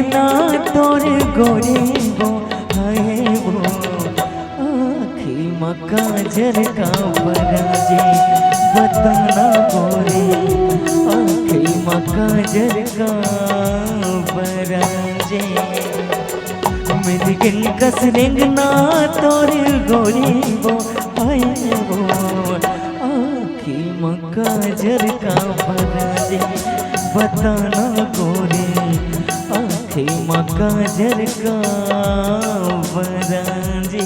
नैना तोर गोरे वो है वो आँखी मकाजर का बराजे बताना गोरे आँखी मकाजर का बराजे मेरी गिन कसरेंग ना तोर गोरे वो है वो आँखी मकाजर का बराजे बताना गोरे आँखी मकाजर का बराजे।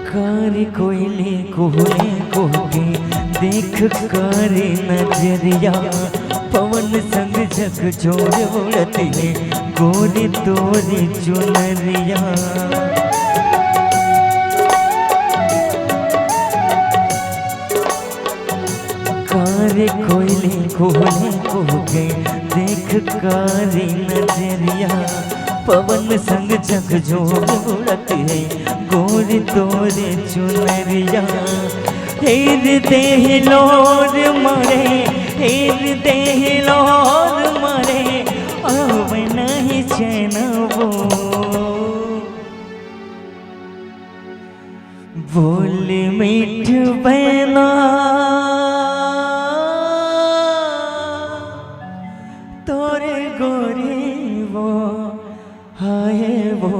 कारी कोयले कोहले कोके देख कारी नजरिया पवन संग झक झोर उड़ती है गोरी तोरी चुनरिया कारी कोयले कोहले कोके देख कारी नजरिया पवन संग झक झोर उड़ती है गोरी तोरे चुनरिया हेर देह लोर मरे हेर देह लोर मरे अब नहीं चैन वो बोल मीठ बना तोरे गोरी वो हाय वो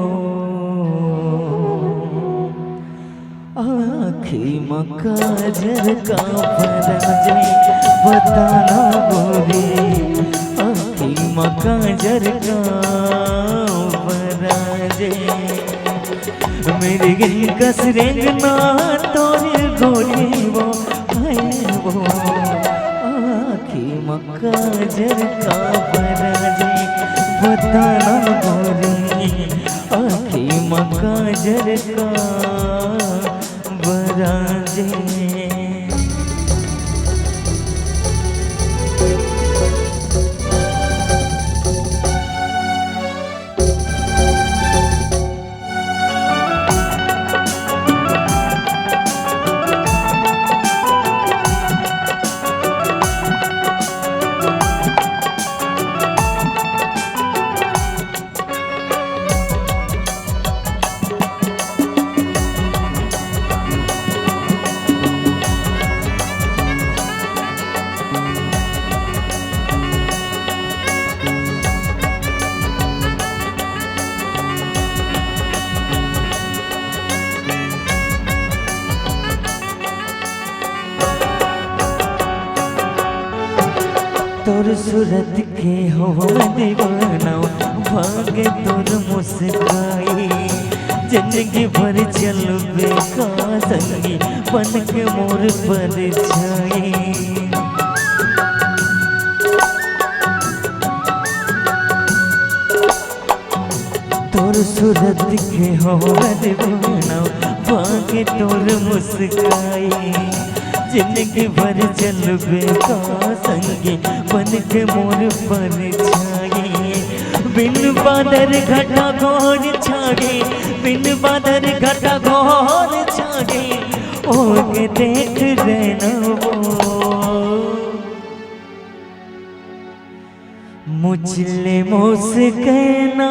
आँखी मकाजर का बराजे बताना गोरे आँखी मकाजर का बराजे मेरी गिन कसरेंग ना तोरे गोरे वो है वो आँखी मकाजर का बराजे बताना गोरे आँखी मकाजर का बराजे। तोर सूरत के हो दीवाना भागे तोर मुस्काई जिंदगी भर चलबे का संगी बन के मोर पर छाई तोर सूरत के हो दीवाना भागे तोर मुस्काई जिंदगी भर चलबे का संगी बन के मोर पर छाए बिन बादर घटा घोर छाए बिन बादर घटा घोर छाए ओके देख रहना वो मुझले मुस्काना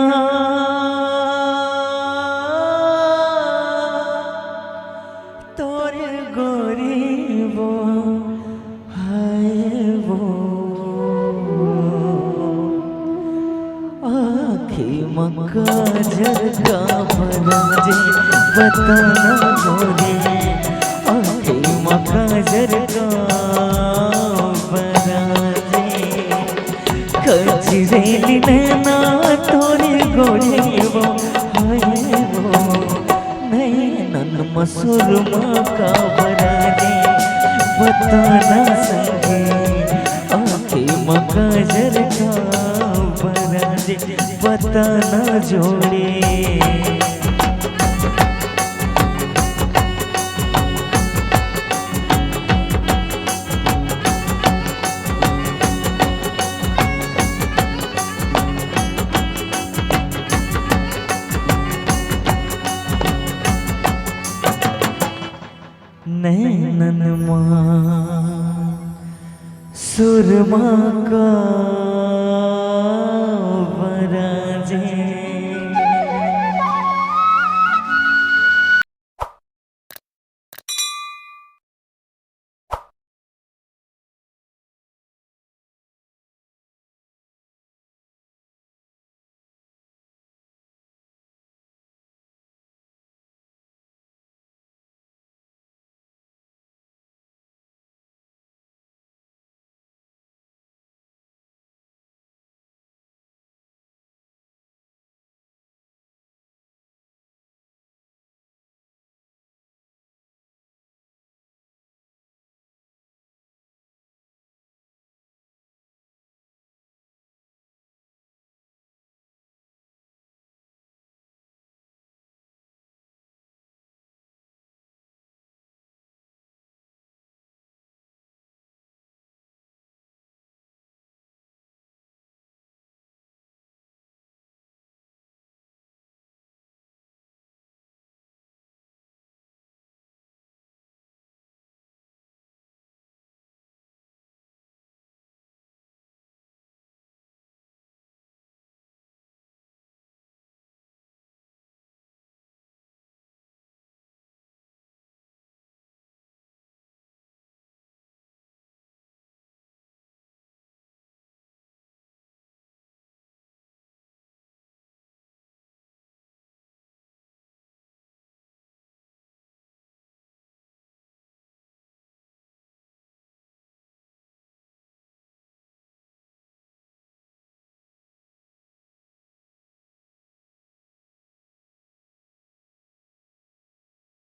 तोरे गोरी वो हाय वो आँखी मकाजर का बराजे बताना गोरी आँखी मकाजर का बराजे कजरेली नैना तोरे गोरी वो हाय वो नैनन मसूरमा का बराजे बताना संगे आँखी मकाजर का बराजे बताना जोड़े। सुरमा का